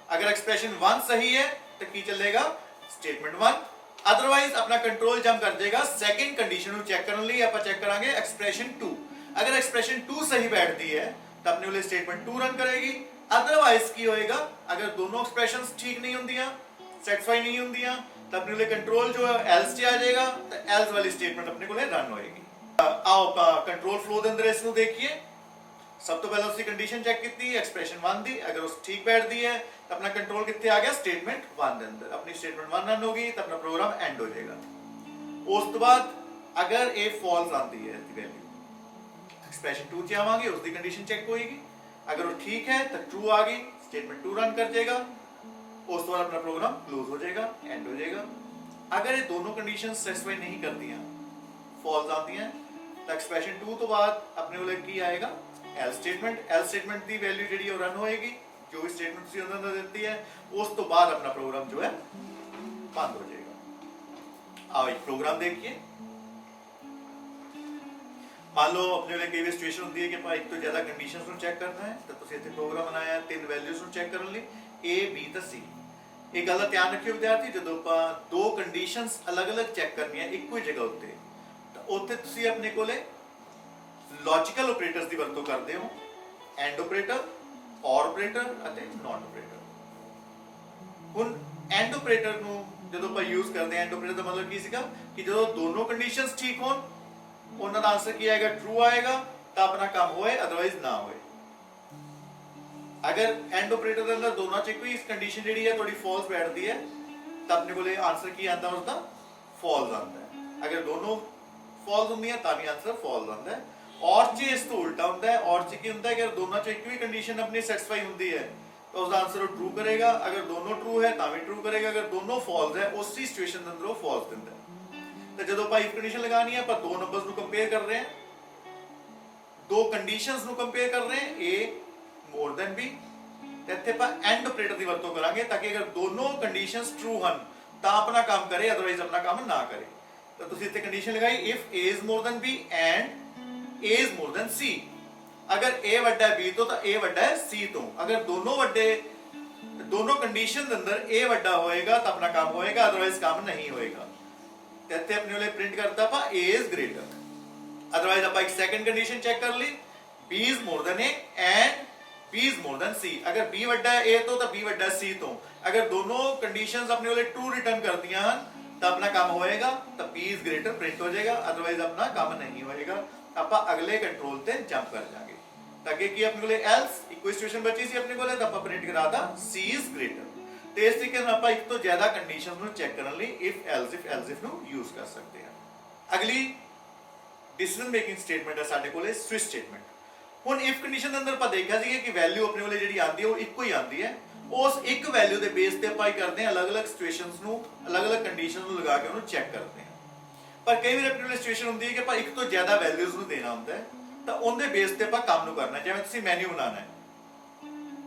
अगर एक्सप्रेशन 1 सही है तो की चलेगा, स्टेटमेंट 1। अदरवाइज अपना कंट्रोल जंप कर जाएगा सेकंड कंडीशन चेक करने लिए, आप चेक करांगे एक्सप्रेशन 2। अगर एक्सप्रेशन 2 सही बैठती है तो अपने वाले स्टेटमेंट 2 रन करेगी। अदरवाइज की होएगा, अगर दोनों एक्सप्रेशंस ठीक नहीं होंदियां, सेटिस्फाई नहीं होंदियां, तो अपने वाले कंट्रोल जो है एल्स च आ जाएगा, तो एल्स वाली स्टेटमेंट अपने कोले रन होएगी। आओ कंट्रोल फ्लो दे अंदर इसनु देखिए। सब तो पहले उसकी कंडीशन चेक की एक्सप्रेशन 1 दी, अगर उस ठीक बैठती है तो अपना कंट्रोल कितने आ गया, स्टेटमेंट 1 दे अंदर। अपनी स्टेटमेंट 1 रन होगी तो अपना प्रोग्राम एंड हो जाएगा। उस तो बाद अगर ए फॉल्स आती है वैल्यू, एक्सप्रेशन 2 च आवांगे, उसकी कंडीशन चेक होएगी। अगर वो ठीक है तो ट्रू आ गई, स्टेटमेंट 2 रन कर जाएगा। उस तो बाद अपना प्रोग्राम क्लोज हो जाएगा, एंड हो जाएगा। अगर ये दोनों कंडीशन सेटिस्फाई नहीं करती हैं, फॉल्स आती हैं, तो एक्सप्रेशन 2 तो बाद अपने वाले की आएगा, एल्स स्टेटमेंट। एल्स स्टेटमेंट की वैल्यू जी रन होएगी, जो भी स्टेटमेंट तुसी अंदर देती है, उस तो बाद अपना प्रोग्राम जो है बंद हो जाएगा। आओ एक प्रोग्राम देखिए। मान लो अपने लिए कई सिचुएशन होती है कि ਆਪਾਂ ਇੱਕ ਤੋਂ ਜ਼ਿਆਦਾ ਕੰਡੀਸ਼ਨਸ ਨੂੰ ਚੈੱਕ ਕਰਨਾ ਹੈ, ਤਾਂ ਤੁਸੀਂ ਇੱਥੇ ਪ੍ਰੋਗਰਾਮ ਬਣਾਇਆ ਤਿੰਨ ਵੈਲਿਊਜ਼ ਨੂੰ ਚੈੱਕ ਕਰਨ ਲਈ, A B ਤੇ C। ਇਹ ਗੱਲ ਦਾ ਧਿਆਨ ਰੱਖਿਓ ਵਿਦਿਆਰਥੀ, ਜਦੋਂ ਆਪਾਂ ਦੋ ਕੰਡੀਸ਼ਨਸ ਅਲੱਗ-ਅਲੱਗ ਚੈੱਕ ਕਰਨੀਆਂ ਇੱਕੋ ਹੀ ਜਗ੍ਹਾ ਉੱਤੇ, ਤਾਂ ਉੱਥੇ ਤੁਸੀਂ ਆਪਣੇ ਕੋਲੇ ਲੌਜੀਕਲ ਆਪਰੇਟਰਸ ਦੀ ਵਰਤੋਂ ਕਰਦੇ ਹੋ, ਐਂਡ ਆਪਰੇਟਰ, ਔਰ ਆਪਰੇਟਰ ਅਤੇ ਨਾਟ ਆਪਰੇਟਰ। ਹੁਣ ਐਂਡ ਆਪਰੇਟਰ ਨੂੰ ਜਦੋਂ ਆਪਾਂ ਯੂਜ਼ ਕਰਦੇ ਹਾਂ, ਐਂਡ ਆਪਰੇਟਰ ਦਾ ਮਤਲਬ ਕੀ ਸੀਗਾ ਕਿ ਜਦੋਂ ਦੋਨੋਂ ਕੰਡੀਸ਼ਨਸ ਠੀਕ ਹੋਣ, ਉਹਨਾਂ ਦਾ ਆਨਸਰ ਕੀ ਆਏਗਾ, ਟਰੂ ਆਏਗਾ, ਤਾਂ ਆਪਣਾ ਕੰਮ ਹੋਏ, ਅਦਰਵਾਈਜ਼ ਨਾ ਹੋਏ। ਅਗਰ ਐਂਡ ਆਪਰੇਟਰ ਦੇ ਅੰਦਰ ਦੋਨਾਂ ਚ ਕੋਈ ਕੰਡੀਸ਼ਨ ਜਿਹੜੀ ਹੈ ਤੁਹਾਡੀ ਫਾਲਸ ਬੈਠਦੀ ਹੈ, ਤਾਂ ਆਪਣੇ ਕੋਲੇ ਆਨਸਰ ਕੀ ਆਉਂਦਾ, ਉਸਦਾ ਫਾਲਸ ਆਉਂਦਾ ਹੈ। ਅਗਰ ਦੋਨੋਂ ਫਾਲਸ ਹੁੰਦੀਆਂ ਤਾਂ ਵੀ ਆਨਸਰ ਫਾਲਸ ਆਉਂਦਾ ਹੈ। ਔਰ ਚ ਇਸ ਤੋਂ ਉਲਟਾ ਹੁੰਦਾ ਹੈ। ਔਰ ਚ ਕੀ ਹੁੰਦਾ ਹੈ ਕਿ ਅਗਰ ਦੋਨਾਂ ਚ ਇੱਕ ਵੀ ਕੰਡੀਸ਼ਨ ਆਪਣੀ ਸੈਟੀਸਫਾਈ ਹੁੰਦੀ ਹੈ ਤਾਂ ਉਸਦਾ ਆਨਸਰ ਉਹ ਟਰੂ ਕਰੇਗਾ। ਅਗਰ ਦੋਨੋਂ ਟਰੂ ਹੈ ਤਾਂ ਵੀ ਟਰੂ ਕਰੇਗਾ, ਅਗਰ ਦੋਨੋਂ ਫਾਲਸ ਹੈ ਉਸੇ ਸਿਚੁਏਸ਼ਨ ਦੇ ਅੰਦਰ ਉਹ ਫਾਲਸ ਦਿੰਦਾ ਹੈ। तो जो ਆਪਾਂ ਇਫ ਕੰਡੀਸ਼ਨ ਲਗਾਣੀ ਹੈ ਆਪਾਂ ਦੋ ਨੰਬਰਸ ਨੂੰ ਕੰਪੇਅਰ ਕਰ ਰਹੇ ਹਾਂ, ਦੋ ਕੰਡੀਸ਼ਨਸ ਨੂੰ ਕੰਪੇਅਰ ਕਰ ਰਹੇ ਹਾਂ, a more than b, ਤੇ ਇੱਥੇ ਆਪਾਂ ਐਂਡ ਆਪਰੇਟਰ ਦੀ ਵਰਤੋਂ ਕਰਾਂਗੇ ਤਾਂ ਕਿ ਅਗਰ ਦੋਨੋਂ ਕੰਡੀਸ਼ਨਸ ਟਰੂ ਹਨ ਤਾਂ ਆਪਣਾ ਕੰਮ ਕਰੇ, ਅਦਰਵਾਈਜ਼ ਆਪਣਾ ਕੰਮ ਨਾ ਕਰੇ। ਤਾਂ ਤੁਸੀਂ ਇੱਥੇ ਕੰਡੀਸ਼ਨ ਲਗਾਈ if a is more than b and a is more than c, ਅਗਰ a ਵੱਡਾ ਹੈ b ਤੋਂ ਤਾਂ a ਵੱਡਾ ਹੈ c ਤੋਂ, ਅਗਰ ਦੋਨੋਂ ਕੰਡੀਸ਼ਨ ਦੇ ਅੰਦਰ a ਵੱਡਾ ਹੋਏਗਾ ਤਾਂ ਆਪਣਾ ਕੰਮ ਹੋਏਗਾ, ਅਦਰਵਾਈਜ਼ ਕੰਮ ਨਹੀਂ ਹੋਏਗਾ। ਤੇ ਇੱਥੇ ਆਪਣੇ ਵਾਲੇ ਪ੍ਰਿੰਟ ਕਰਤਾ ਆਪਾਂ a is greater, ਅਦਰਵਾਈਜ਼ ਆਪਾਂ ਇੱਕ ਸੈਕੰਡ ਕੰਡੀਸ਼ਨ ਚੈੱਕ ਕਰ ਲਈ b is more than a and b is more than c, ਅਗਰ b ਵੱਡਾ ਹੈ a ਤੋਂ ਤਾਂ b ਵੱਡਾ ਹੈ c ਤੋਂ, ਅਗਰ ਦੋਨੋਂ ਕੰਡੀਸ਼ਨਸ ਆਪਣੇ ਵਾਲੇ ਟਰੂ ਰਿਟਰਨ ਕਰਦੀਆਂ ਹਨ ਤਾਂ ਆਪਣਾ ਕੰਮ ਹੋਏਗਾ, ਤਾਂ b is greater ਪ੍ਰਿੰਟ ਹੋ ਜਾਏਗਾ, ਅਦਰਵਾਈਜ਼ ਆਪਣਾ ਕੰਮ ਨਹੀਂ ਹੋਏਗਾ। ਆਪਾਂ ਅਗਲੇ ਕੰਟਰੋਲ ਤੇ ਜੰਪ ਕਰ ਜਾਵਾਂਗੇ। ਤਾਂ ਅੱਗੇ ਕੀ ਆਪਣੇ ਕੋਲੇ ਐਲਸ ਇੱਕੋ ਸਿਚੁਏਸ਼ਨ ਬਚੀ ਸੀ ਆਪਣੇ ਕੋਲੇ, ਤਾਂ ਆਪਾਂ ਪ੍ਰਿੰਟ ਕਰਾਤਾ c is greater। ਤੇ ਇਸ ਤਰੀਕੇ ਨਾਲ ਆਪਾਂ ਇੱਕ ਤੋਂ ਜ਼ਿਆਦਾ ਕੰਡੀਸ਼ਨਸ ਨੂੰ ਚੈੱਕ ਕਰਨ ਲਈ ਇਫ ਐਲਸ ਨੂੰ ਯੂਜ਼ ਕਰ ਸਕਦੇ ਹਾਂ। ਅਗਲੀ ਡਿਸੀਜਨ ਮੇਕਿੰਗ ਸਟੇਟਮੈਂਟ ਹੈ ਸਾਡੇ ਕੋਲੇ ਸਵਿਚ ਸਟੇਟਮੈਂਟ। ਹੁਣ ਇਫ ਕੰਡੀਸ਼ਨ ਦੇ ਅੰਦਰ ਆਪਾਂ ਦੇਖਿਆ ਸੀ ਕਿ ਵੈਲਿਊ ਆਪਣੇ ਕੋਲੇ ਜਿਹੜੀ ਆਉਂਦੀ ਹੈ ਉਹ ਇੱਕੋ ਹੀ ਆਉਂਦੀ ਹੈ, ਉਸ ਇੱਕ ਵੈਲਿਊ ਦੇ ਬੇਸ ਤੇ ਆਪਾਂ ਹੀ ਕਰਦੇ ਹਾਂ ਅਲੱਗ-ਅਲੱਗ ਸਿਚੁਏਸ਼ਨਸ ਨੂੰ, ਅਲੱਗ-ਅਲੱਗ ਕੰਡੀਸ਼ਨਸ ਨੂੰ ਲਗਾ ਕੇ ਉਹਨੂੰ ਚੈੱਕ ਕਰਦੇ ਹਾਂ। ਪਰ ਕਈ ਵਾਰ ਆਪਣੇ ਕੋਲੇ ਸਿਚੁਏਸ਼ਨ ਹੁੰਦੀ ਹੈ ਕਿ ਆਪਾਂ ਇੱਕ ਤੋਂ ਜ਼ਿਆਦਾ ਵੈਲਿਊਜ਼ ਨੂੰ ਦੇਣਾ ਹੁੰਦਾ ਹੈ, ਤਾਂ ਉਹਦੇ ਬੇਸ ਤੇ ਆਪਾਂ ਕੰਮ ਨੂੰ ਕਰਨਾ। ਜਿਵੇਂ ਤੁਸੀਂ ਮੈਨੂ ਬਣਾਉਣਾ ਹੈ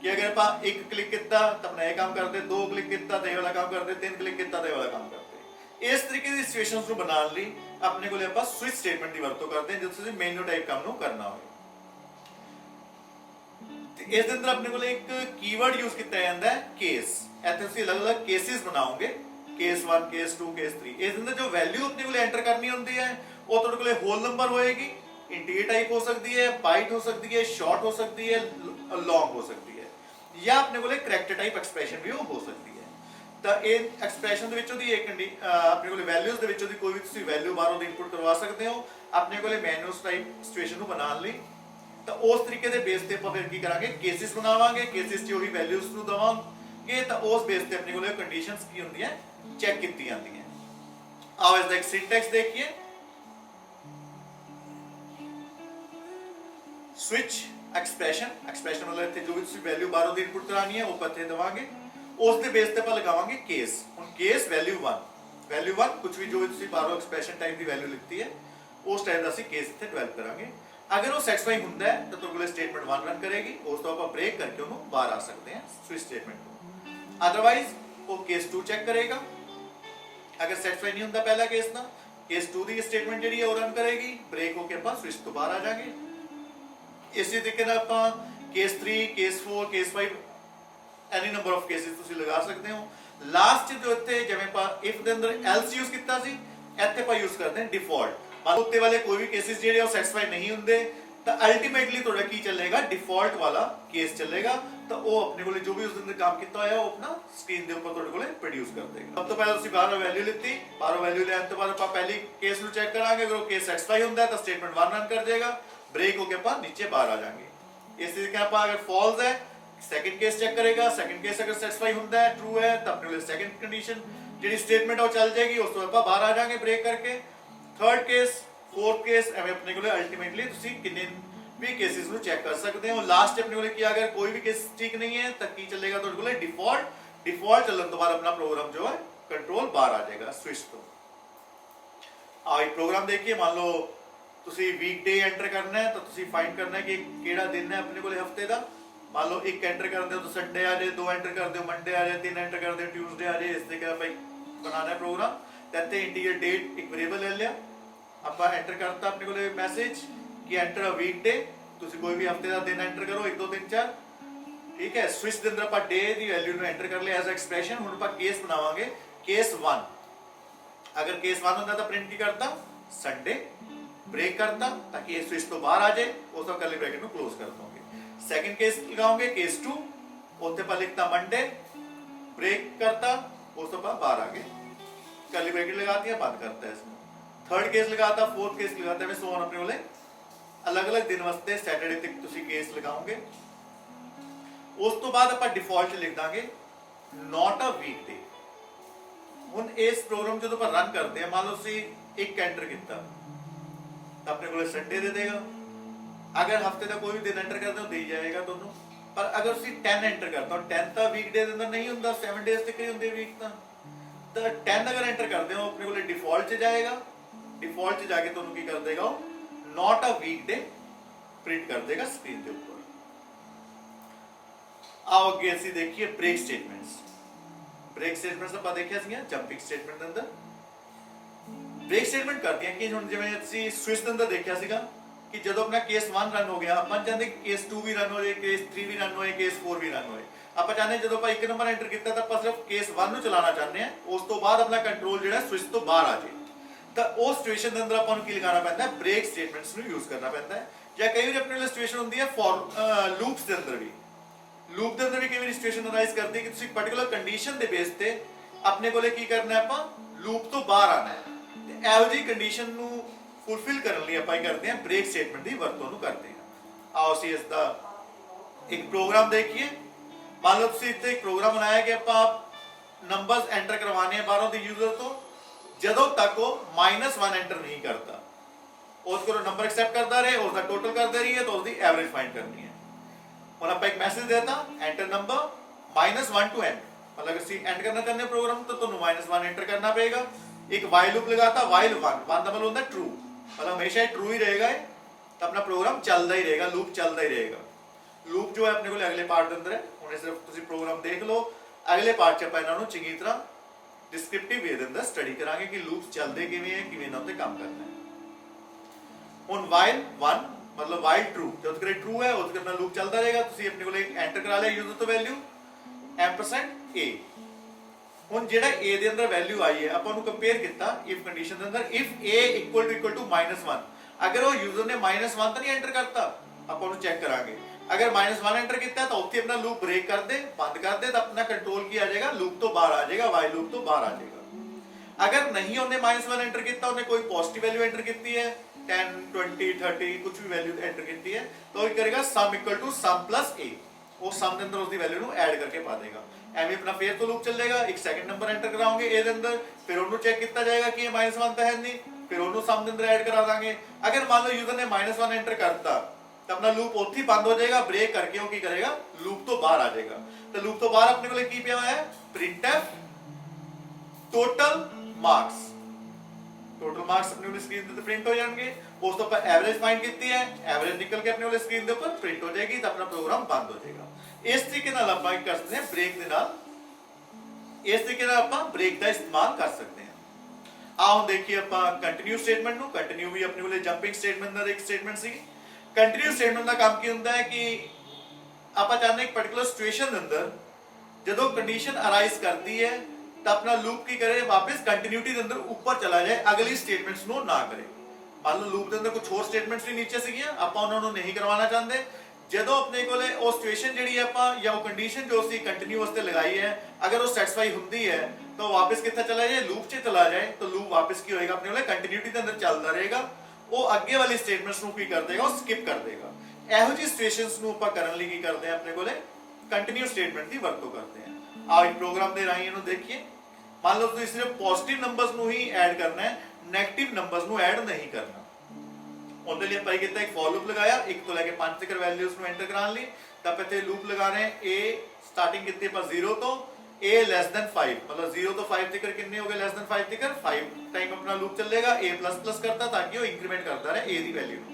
ਕਿ ਅਗਰ ਆਪਾਂ ਇੱਕ ਕਲਿੱਕ ਕੀਤਾ ਤਾਂ ਆਪਣਾ ਇਹ ਕੰਮ ਕਰਦੇ, ਦੋ ਕਲਿੱਕ ਕੀਤਾ ਤਾਂ ਇਹ ਵਾਲਾ ਕੰਮ ਕਰਦੇ, ਤਿੰਨ ਕਲਿੱਕ ਕੀਤਾ ਤਾਂ ਇਹ ਵਾਲਾ ਕੰਮ ਕਰਦੇ। ਇਸ ਤਰੀਕੇ ਦੀ ਸਿਚੁਏਸ਼ਨਸ ਨੂੰ ਬਣਾਉਣ ਲਈ ਆਪਣੇ ਕੋਲੇ ਆਪਾਂ ਸਵਿਚ ਸਟੇਟਮੈਂਟ ਦੀ ਵਰਤੋਂ ਕਰਦੇ ਹਾਂ ਜਦੋਂ ਤੁਸੀਂ ਮੈਨੂ ਟਾਈਪ ਕੰਮ ਨੂੰ ਕਰਨਾ ਹੋਵੇ। ਤੇ ਇਸ ਦੇ ਅੰਦਰ ਆਪਣੇ ਕੋਲੇ ਇੱਕ ਕੀਵਰਡ ਯੂਜ਼ ਕੀਤਾ ਜਾਂਦਾ ਹੈ ਕੇਸ। ਇੱਥੇ ਤੁਸੀਂ ਅਲੱਗ-ਅਲੱਗ ਕੇਸਿਸ ਬਣਾਓਗੇ, ਕੇਸ 1, ਕੇਸ 2, ਕੇਸ 3। ਇਸ ਦੇ ਅੰਦਰ ਜੋ ਵੈਲਿਊ ਆਪਣੇ ਕੋਲੇ ਐਂਟਰ ਕਰਨੀ ਹੁੰਦੀ ਹੈ ਉਹ ਤੁਹਾਡੇ ਕੋਲੇ ਹੋਲ ਨੰਬਰ ਹੋਏਗੀ, ਇੰਟੀਜਰ ਟਾਈਪ ਹੋ ਸਕਦੀ ਹੈ, ਬਾਈਟ ਹੋ ਸਕਦੀ ਹੈ, ਸ਼ਾਰਟ ਹੋ ਸਕਦੀ ਹੈ, ਲੌਂਗ ਹੋ ਸਕਦੀ ਹੈ, ਜਾਂ ਆਪਣੇ ਕੋਲੇ ਕਰੈਕਟਰ ਟਾਈਪ ਐਕਸਪ੍ਰੈਸ਼ਨ ਵੀ ਹੋ ਸਕਦੀ ਹੈ। ਤਾਂ ਇਹ ਐਕਸਪ੍ਰੈਸ਼ਨ ਦੇ ਵਿੱਚੋਂ ਦੀ ਇੱਕ ਆਪਣੇ ਕੋਲੇ ਵੈਲਿਊਜ਼ ਦੇ ਵਿੱਚੋਂ ਦੀ ਕੋਈ ਵੀ ਤੁਸੀਂ ਵੈਲਿਊ ਬਾਹਰੋਂ ਦੀ ਇਨਪੁਟ ਕਰਵਾ ਸਕਦੇ ਹੋ ਆਪਣੇ ਕੋਲੇ ਮੈਨੂਅਲ ਟਾਈਪ ਸਿਚੁਏਸ਼ਨ ਨੂੰ ਬਣਾਉਣ ਲਈ। ਤਾਂ ਉਸ ਤਰੀਕੇ ਦੇ ਬੇਸ ਤੇ ਆਪਾਂ ਫਿਰ ਕੀ ਕਰਾਂਗੇ, ਕੇਸਿਸ ਬਣਾਵਾਂਗੇ, ਕੇਸਿਸ 'ਚ ਉਹੀ ਵੈਲਿਊਜ਼ ਨੂੰ ਦਵਾਂਗੇ, ਤਾਂ ਉਸ ਬੇਸ ਤੇ ਆਪਣੇ ਕੋਲੇ ਕੰਡੀਸ਼ਨਸ ਕੀ ਹੁੰਦੀਆਂ ਚੈੱਕ ਕੀਤੀ ਜਾਂਦੀਆਂ। ਆਓ ਇਸ ਦਾ ਇੱਕ ਸਿੰਟੈਕਸ ਦੇਖੀਏ। ਸਵਿਚ ਐਕਸਪ੍ਰੈਸ਼ਨ ਮਤਲਬ ਇੱਥੇ ਜੋ ਵੀ ਤੁਸੀਂ ਵੈਲਿਊ ਬਾਹਰੋਂ ਦੀ ਇਨਪੁਟ ਕਰਾਣੀ ਹੈ ਉਹ ਪੱਥੇ ਦਵਾਂਗੇ, ਉਸ ਦੇ ਬੇਸ ਤੇ ਆਪਾਂ ਲਗਾਵਾਂਗੇ ਕੇਸ। ਹੁਣ ਕੇਸ ਵੈਲਿਊ 1 ਕੁਝ ਵੀ ਜੋ ਵੀ ਤੁਸੀਂ ਬਾਹਰੋਂ ਐਕਸਪ੍ਰੈਸ਼ਨ ਟਾਈਪ ਦੀ ਵੈਲਿਊ ਲਿਖਤੀ ਹੈ ਉਸ ਟਾਈਪ ਦਾ ਅਸੀਂ ਕੇਸ ਇੱਥੇ ਡਿਵੈਲਪ ਕਰਾਂਗੇ। ਅਗਰ ਉਹ ਸੈਟੀਸਫਾਈ ਹੁੰਦਾ ਹੈ ਤਾਂ ਤੁਹਾਡੇ ਕੋਲ ਸਟੇਟਮੈਂਟ 1 ਰਨ ਕਰੇਗੀ, ਉਸ ਤੋਂ ਆਪਾਂ ਬ੍ਰੇਕ ਕਰਕੇ ਉਹਨੂੰ ਬਾਹਰ ਆ ਸਕਦੇ ਹਾਂ ਸਵਿਚ ਸਟੇਟਮੈਂਟ ਤੋਂ। ਅਦਰਵਾਈਜ਼ ਉਹ ਕੇਸ 2 ਚੈੱਕ ਕਰੇਗਾ, ਅਗਰ ਸੈਟੀਸਫਾਈ ਨਹੀਂ ਹੁੰਦਾ ਪਹਿਲਾ ਕੇਸ ਦਾ, ਕੇਸ 2 ਦੀ ਸਟੇਟਮੈਂਟ ਜਿਹੜੀ ਹੈ ਉਹ ਰਨ ਕਰੇਗੀ, ਬ੍ਰੇਕ ਹੋ ਕੇ ਆਪਾਂ ਸਵਿਚ ਤੋਂ ਬਾਹਰ ਆ ਜਾਵਾਂਗੇ। ਇਸੇ ਤਰੀਕੇ ਨਾਲ ਆਪਾਂ case 3, case 4, case 5 any number of cases ਤੁਸੀਂ ਲਗਾ ਸਕਦੇ ਹੋ। ਲਾਸਟ ਜੋ ਇੱਥੇ ਜਿਵੇਂ ਆਪਾਂ ਇਫ ਦੇ ਅੰਦਰ ਐਲਸ ਯੂਜ਼ ਕੀਤਾ ਸੀ, ਇੱਥੇ ਆਪਾਂ ਯੂਜ਼ ਕਰਦੇ ਹਾਂ ਡਿਫਾਲਟ। ਮੰਨ ਲਓ ਉੱਤੇ ਵਾਲੇ ਕੋਈ ਵੀ ਕੇਸਿਸ ਜਿਹੜੇ ਉਹ ਸੈਟੀਸਫਾਈ ਨਹੀਂ ਹੁੰਦੇ ਤਾਂ ਅਲਟੀਮੇਟਲੀ ਤੁਹਾਡਾ ਕੀ ਚੱਲੇਗਾ, ਡਿਫਾਲਟ ਵਾਲਾ ਕੇਸ ਚੱਲੇਗਾ। ਤਾਂ ਉਹ ਆਪਣੇ ਕੋਲੇ ਜੋ ਵੀ ਉਸ ਦੇ ਅੰਦਰ ਕੰਮ ਕੀਤਾ ਹੋਇਆ ਉਹ ਆਪਣਾ ਸਕਰੀਨ ਦੇ ਉੱਪਰ ਤੁਹਾਡੇ ਕੋਲੇ ਪ੍ਰੋਡਿਊਸ ਕਰ ਦੇਗਾ। ਸਭ ਤੋਂ ਪਹਿਲਾਂ ਤੁਸੀਂ ਬਾਹਰੋਂ ਵੈਲਿਊ ਲਿੱਤੀ, ਬਾਹਰੋਂ ਵੈਲਿਊ ਲੈਣ ਤੋਂ ਬਾਅਦ ਆਪਾਂ ਪਹਿਲੀ ਕੇਸ ਨੂੰ ਚੈੱਕ ਕਰਾਂਗੇ, ਅਗਰ ਉਹ ਕੇਸ ਸੈਟੀਸਫਾਈ ਹੁੰਦਾ ਤਾਂ ਸਟੇਟਮੈਂਟ 1 ਰਨ ਕਰ ਜਾਏਗਾ, ਬ੍ਰੇਕ ਹੋ ਕੇ ਆਪਾਂ ਨੀਚੇ ਬਾਹਰ ਆ ਜਾਵਾਂਗੇ। ਇਸ ਤਰੀਕੇ ਆਪਾਂ ਅਗਰ ਫਾਲਸ ਹੈ ਸੈਕੰਡ ਕੇਸ ਚੈੱਕ ਕਰੇਗਾ, ਸੈਕੰਡ ਕੇਸ ਅਗਰ ਸੈਟੀਸਫਾਈ ਹੁੰਦਾ ਹੈ, ਟਰੂ ਹੈ, ਤਾਂ ਆਪਣੇ ਕੋਲੇ ਸੈਕੰਡ ਕੰਡੀਸ਼ਨ ਜਿਹੜੀ ਸਟੇਟਮੈਂਟ ਉਹ ਚੱਲ ਜਾਏਗੀ, ਉਸ ਤੋਂ ਆਪਾਂ ਬਾਹਰ ਆ ਜਾਵਾਂਗੇ ਬ੍ਰੇਕ ਕਰਕੇ। ਥਰਡ ਕੇਸ, ਫੋਰਥ ਕੇਸ, ਐਵੇਂ ਆਪਣੇ ਕੋਲੇ ਅਲਟੀਮੇਟਲੀ ਤੁਸੀਂ ਕਿੰਨੇ ਵੀ ਕੇਸਿਸ ਨੂੰ ਚੈੱਕ ਕਰ ਸਕਦੇ ਹੋ। ਲਾਸਟ ਆਪਣੇ ਕੋਲੇ ਕੀ ਅਗਰ ਕੋਈ ਵੀ ਕੇਸ ਠੀਕ ਨਹੀਂ ਹੈ ਤਾਂ ਕੀ ਚੱਲੇਗਾ ਤੁਹਾਡੇ ਕੋਲੇ ਡਿਫਾਲਟ ਚੱਲਣ ਤੋਂ ਬਾਅਦ ਆਪਣਾ ਪ੍ਰੋਗਰਾਮ ਜੋ ਹੈ ਕੰਟਰੋਲ ਬਾਹਰ ਆ ਜਾਏਗਾ ਸਵਿਚ ਤੋਂ। ਆਓ ਇੱਕ ਪ੍ਰੋਗਰਾਮ ਦੇਖੀਏ। ਮੰਨ ਲਓ ਤੁਸੀਂ ਵੀਕਡੇ ਐਂਟਰ ਕਰਨਾ ਹੈ ਤਾਂ ਤੁਸੀਂ ਫਾਈਂਡ ਕਰਨਾ ਹੈ ਕਿ ਕਿਹੜਾ ਦਿਨ ਹੈ ਆਪਣੇ ਕੋਲੇ ਹਫਤੇ ਦਾ। ਮੰਨ ਲਓ ਇੱਕ ਐਂਟਰ ਕਰਦੇ ਹੋ ਤਾਂ ਸੰਡੇ ਆ ਜਾਏ, ਦੋ ਐਂਟਰ ਕਰਦੇ ਹੋ ਮੰਡੇ ਆ ਜਾਏ, ਤਿੰਨ ਐਂਟਰ ਕਰਦੇ ਹੋ ਟਿਊਜ਼ਡੇ ਆ ਜਾਏ। ਇਸ ਤਰੀਕੇ ਦਾ ਭਾਈ ਬਣਾਉਣਾ ਹੈ ਪ੍ਰੋਗਰਾਮ। ਤੇ ਇੱਥੇ ਇੰਟੀਜਰ ਡੇਟ ਇੱਕ ਵੇਰੀਏਬਲ ਲੈ ਲਿਆ, ਆਪਾਂ ਐਂਟਰ ਕਰਤਾ ਆਪਣੇ ਕੋਲੇ ਮੈਸੇਜ ਕਿ ਐਂਟਰ ਅ ਵੀਕਡੇ। ਤੁਸੀਂ ਕੋਈ ਵੀ ਹਫਤੇ ਦਾ ਦਿਨ ਐਂਟਰ ਕਰੋ, 1 2 3 4, ਠੀਕ ਹੈ। ਸਵਿਚ ਦੇ ਅੰਦਰ ਆਪਾਂ ਡੇ ਦੀ ਵੈਲਿਊ ਨੂੰ ਐਂਟਰ ਕਰ ਲਿਆ ਐਜ਼ ਐਕਸਪ੍ਰੈਸ਼ਨ। ਹੁਣ ਆਪਾਂ ਕੇਸ ਬਣਾਵਾਂਗੇ ਕੇਸ 1। ਅਗਰ ਕੇਸ 1 ਹੁੰਦਾ ਤਾਂ ਪ੍ਰਿੰਟ ਕੀ ਕਰਤਾ, ਸੰਡੇ, ਬ੍ਰੇਕ ਕਰਤਾ ਤਾਂ ਕਿ ਇਹ ਸਵਿਚ ਤੋਂ ਬਾਹਰ ਆ ਜਾਏ, ਉਸ ਤੋਂ ਕਰਲੀ ਬ੍ਰੈਕਟ ਨੂੰ ਕਲੋਜ਼ ਕਰ ਦੋਗੇ। ਸੈਕੰਡ ਕੇਸ ਲਗਾਓਗੇ ਕੇਸ 2, ਉੱਥੇ ਆਪਾਂ ਲਿਖਤਾ ਮੰਡੇ, ਬ੍ਰੇਕ ਕਰਤਾ, ਉਸ ਤੋਂ ਬਾਹਰ ਆ ਗਏ, ਕਰਲੀ ਬ੍ਰੈਕਟ ਲਗਾਤੀ है, बंद करता है इसमें। थर्ड केस लगाता, फोर्थ केस लगाता है, सो ऑन अपने वाले अलग-अलग दिन वास्ते सैटरडे तक ਤੁਸੀਂ ਕੇਸ ਲਗਾਓਗੇ। ਉਸ ਤੋਂ ਬਾਅਦ ਆਪਾਂ ਡਿਫਾਲਟ ਲਿਖ ਦਾਂਗੇ not a weekday। ਹੁਣ ਇਸ ਪ੍ਰੋਗਰਾਮ ਜਦੋਂ ਆਪਾਂ ਰਨ ਕਰਦੇ ਆ, ਮੰਨ ਲਓ ਤੁਸੀਂ ਇੱਕ ਐਂਟਰ ਕੀਤਾ ਤਾਂ ਆਪਣੇ ਕੋਲੇ ਸੰਡੇ ਦੇ ਦੇਗਾ। ਅਗਰ ਹਫਤੇ ਦਾ ਕੋਈ ਵੀ ਦਿਨ ਐਂਟਰ ਕਰਦੇ ਹੋ ਦੇ ਜਾਏਗਾ ਤੁਹਾਨੂੰ। ਪਰ ਅਗਰ ਤੁਸੀਂ 10 ਐਂਟਰ ਕਰਤਾ, 10 ਤਾਂ ਵੀਕਡੇ ਦੇ ਅੰਦਰ ਨਹੀਂ ਹੁੰਦਾ, 7 ਡੇਜ਼ ਤੱਕ ਹੀ ਹੁੰਦੇ ਵੀਕ ਤਾਂ 10 ਅਗਰ ਐਂਟਰ ਕਰਦੇ ਹੋ ਆਪਣੇ ਕੋਲੇ ਡਿਫਾਲਟ 'ਚ ਜਾਏਗਾ। डिफॉल्ट च जाके तुहानू की कर देगा, नॉट अ वीकडे प्रिंट कर देगा स्क्रीन के ऊपर। आओ अगे असीं देखिए ब्रेक स्टेटमेंट्स। ब्रेक स्टेटमेंट्स आपां देखिया सीगा जंपिंग स्टेटमेंट दे अंदर। ब्रेक स्टेटमेंट करदी है कि हुण जिवें असीं स्विच दे अंदर देखिया सीगा कि जदों अपना केस 1 रन हो गया, आपां चाहते केस 2 भी रन हो जाए, केस 3 भी रन होए, केस 4 भी रन होए। आपां चाहते जदों आपां 1 नंबर एंटर किया तो आपां सिर्फ केस 1 नूं चलाना चाहते हैं, उस तो बाद अपना कंट्रोल जिहड़ा स्विच तो बाहर आ जाए। तो उस सिचुएशन के अंदर आपां नूं की लगाना पैंदा है, ब्रेक स्टेटमेंट्स नूं यूज करना पैंदा है। या कई बार अपने लिए सिचुएशन होंदी है फॉर लूप्स के अंदर भी, लूप के अंदर भी कई बार सिचुएशन अराइज करती है कि तुसीं पर्टिकुलर कंडीशन के बेस पे अपने कोले की करना है, आपां लूप तो बाहर आना है। ते एहो जी कंडीशन नूं फुलफिल करने लिए आपां करते हैं ब्रेक स्टेटमेंट की वरतों नूं करते हैं। आओ असीं इसदा एक प्रोग्राम देखिए। मान लो तुसीं इत्थे एक प्रोग्राम बनाया कि आपां नंबर्स एंटर करवाने हैं बाहरों के यूजर तो, जदों तक वो -1 एंटर नहीं करता उस को नंबर एक्सेप्ट करता रहे, उसका टोटल करते रहिए तो उसकी एवरेज फाइंड करनी है। हुण आपां एक मैसेज देता एंटर नंबर -1 टू एंड, मतलब असीं एंड करना चाहते हैं प्रोग्राम तो तुहानूं -1 एंटर करना पड़ेगा। एक वाइल लूप लगाता, वाइल 1 दा मतलब होंदा ट्रू, मतलब हमेशा ट्रू ही रहेगा, तो अपना प्रोग्राम चलता ही रहेगा, लूप चलता ही रहेगा। लूप जो है अपने को अगले पार्ट के अंदर है, हुणे सिर्फ तुसीं प्रोग्राम देख लो। अगले पार्ट च आपां इन्हां नूं चंगी तरह डिस्क्रिप्टिव वे के अंदर स्टडी करांगे कि लूप्स चलते किवें है, किवें इन्हां ते काम करना है। हुण वाइल 1 मतलब वाइल ट्रू, जब तक ट्रू है उस तक लूप चलता रहेगा। तुसीं अपने कोले एंटर करा लिया यूजर तो वैल्यू %a। हुण जिहड़ा a दे अंदर वैल्यू आई है आपां नूं कंपेयर कीता इफ कंडीशन दे अंदर, इफ a इक्वल टू -1, अगर वो यूजर ने -1 तो नहीं एंटर करता, आपां नूं चेक करांगे। अगर -1 एंटर किया तो उत्थे अपना लूप ब्रेक कर दे, बंद कर दे, तो अपना कंट्रोल की आ जाएगा, लूप तो बाहर आ जाएगा, वाइल लूप तो बाहर आ जाएगा। अगर नहीं उन्हें -1 एंटर किया, उन्हें कोई पॉजिटिव वैल्यू एंटर की है 10 20 30 कुछ भी वैल्यू एंटर की है, तो वो करेगा sum equal to sum plus a, वो सम के अंदर उसकी वैल्यू नूं ऐड करके पा देगा। एवं अपना फिर तो लूप चलेगा, एक सेकंड नंबर एंटर कराओगे ए दे अंदर, फिर उन्होंने चेक किया जाएगा कि -1 तो है नहीं, फिर उन्होंने सम के अंदर ऐड करा देंगे। अगर मान लो यूजर ने -1 एंटर करता तो अपना लूप उत्थे ही बंद हो जाएगा, ब्रेक करके वो की करेगा, लूप तो बाहर आ जाएगा। तो लूप तो बाहर अपने को की पिया है printf total marks, total marks अपने को स्क्रीन पे प्रिंट हो जाएंगे। उस तो पर एवरेज फाइंड की है, एवरेज निकल के अपने को स्क्रीन के ऊपर प्रिंट हो जाएगी, तो अपना प्रोग्राम बंद हो जाएगा। इस तरीके नाल आपां कर सकते हैं ब्रेक दे नाल, इस तरीके नाल आपां ब्रेक का इस्तेमाल कर सकते हैं। आओ देखिए आपां कंटिन्यू स्टेटमेंट नूं। कंटिन्यू भी अपने को जंपिंग स्टेटमेंट दा एक स्टेटमेंट सी। कंटिन्यू स्टेटमेंट का काम की होंदा है कि आपां चाहते एक पर्टिकुलर सिचुएशन के अंदर जदों कंडीशन अराइज करती है तो अपना लूप की करे वापस कंटिन्यूटी के अंदर ऊपर चला जाए, अगली स्टेटमेंट्स नो ना करे। मान लो लूप के अंदर कुछ और स्टेटमेंट्स भी नीचे सीगियां, आपां उन्हां नूं नहीं करवाना चाहते। जदों अपने कोले वो सिचुएशन जिहड़ी आपां या वो कंडीशन जो सी कंटिन्यू वास्ते लगाई है, अगर वो सैटिस्फाई हुंदी है तो वापस कित्थे चला जाए, लूप च चला जाए, तो लूप वापस की होएगा अपने कोले कंटिन्यूटी के अंदर चलता रहेगा। वो अगे वाली स्टेटमेंट्स नूं की कर देगा, वो स्किप कर देगा। ਇਹੋ ਜਿਹੀ ਸਿਚੁਏਸ਼ਨਸ ਨੂੰ ਆਪਾਂ ਕਰਨ ਲਈ ਕੀ ਕਰਦੇ ਆ, ਆਪਣੇ ਕੋਲੇ ਕੰਟੀਨਿਊ ਸਟੇਟਮੈਂਟ ਦੀ ਵਰਤੋਂ ਕਰਦੇ ਆ। ਆਓ ਇੱਕ ਪ੍ਰੋਗਰਾਮ ਦੇ ਰਾਹੀਂ ਇਹਨੂੰ ਦੇਖੀਏ। ਮੰਨ ਲਓ ਤੁਸੀਂ ਸਿਰਫ ਪੋਜ਼ਿਟਿਵ ਨੰਬਰਸ ਨੂੰ ਹੀ ਐਡ ਕਰਨਾ ਹੈ, ਨੈਗੇਟਿਵ ਨੰਬਰਸ ਨੂੰ ਐਡ ਨਹੀਂ ਕਰਨਾ। ਉਹਦੇ ਲਈ ਆਪਾਂ ਕੀਤਾ ਇੱਕ ਫॉर ਲੂਪ ਲਗਾਇਆ, 1 ਤੋਂ ਲੈ ਕੇ 5 ਤੱਕ ਵੈਲਿਊਜ਼ ਨੂੰ ਐਂਟਰ ਕਰਾਉਣ ਲਈ। ਤਾਂ ਆਪਾਂ ਇੱਥੇ ਲੂਪ ਲਗਾ ਰਹੇ ਹਾਂ, a ਸਟਾਰਟਿੰਗ ਕੀਤੀ ਆਪਾਂ 0 ਤੋਂ, a less than 5, मतलब 0 तो 5 तक कितने हो गए, less than 5 तक 5 टाइम अपना लूप चलेगा। a प्लस प्लस करता ताकि वो इंक्रीमेंट करता रहे a दी वैल्यू ਨੂੰ।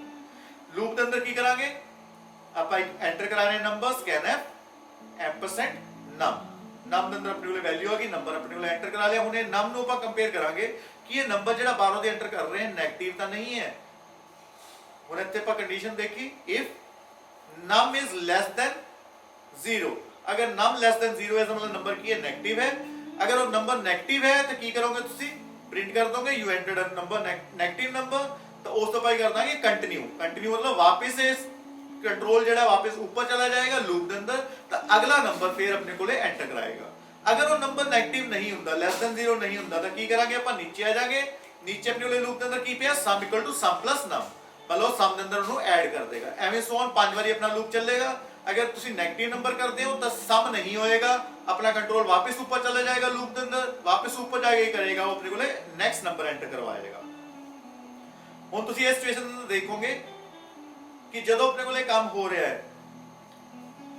लूप ਦੇ ਅੰਦਰ ਕੀ ਕਰਾਂਗੇ, ਆਪਾਂ ਐਂਟਰ ਕਰਾ ਰਹੇ ਨੰਬਰ scanf %num, ਨਮ ਦੇ ਅੰਦਰ ਆਪਣੇ ਕੋਲ ਵੈਲਿਊ ਆ ਗਈ, ਨੰਬਰ ਆਪਣੇ ਕੋਲ ਐਂਟਰ ਕਰਾ ਲਿਆ। ਹੁਣ ਇਹ ਨਮ ਨੂੰ ਆਪਾਂ ਕੰਪੇਅਰ ਕਰਾਂਗੇ ਕਿ ਇਹ ਨੰਬਰ ਜਿਹੜਾ ਬਾਹਰੋਂ ਦੇ ਐਂਟਰ ਕਰ ਰਹੇ ਹਾਂ ਨੈਗੇਟਿਵ ਤਾਂ ਨਹੀਂ ਹੈ। ਹੁਣ ਇੱਥੇ ਆਪਾਂ ਕੰਡੀਸ਼ਨ ਦੇਖੀ, if num is less than 0, अगर नम लेस देन 0 है तो मतलब नंबर की है नेगेटिव है। अगर वो नंबर नेगेटिव है तो की करोगे तुसी प्रिंट कर दोगे you entered a number negative number. तो उस तो भाई कर देंगे कंटिन्यू, कंटिन्यू मतलब वापस इस कंट्रोल जेड़ा वापस ऊपर चला जाएगा लूप के अंदर, तो अगला नंबर फिर अपने को एंटर कराएगा। अगर वो नंबर नेगेटिव नहीं होता, लेस देन 0 नहीं होता, तो की करांगे अपन नीचे आ जाएंगे। नीचे अपने को लूप के अंदर की पिया sum equal to sum plus num, मतलब सम के अंदर उन्होंने ऐड कर देगा। एवं सो ऑन 5 बारी अपना लूप चलेगा। अगर तुसी नेगेटिव नंबर करते हो तो सम नहीं होएगा, अपना कंट्रोल वापस ऊपर चला जाएगा लूप के अंदर, वापस ऊपर जाके करेगा वो अपने को नेक्स्ट नंबर एंटर करवाएगा। हुण तुसी इस सिचुएशन में देखोगे कि जदों अपने को काम हो रहा है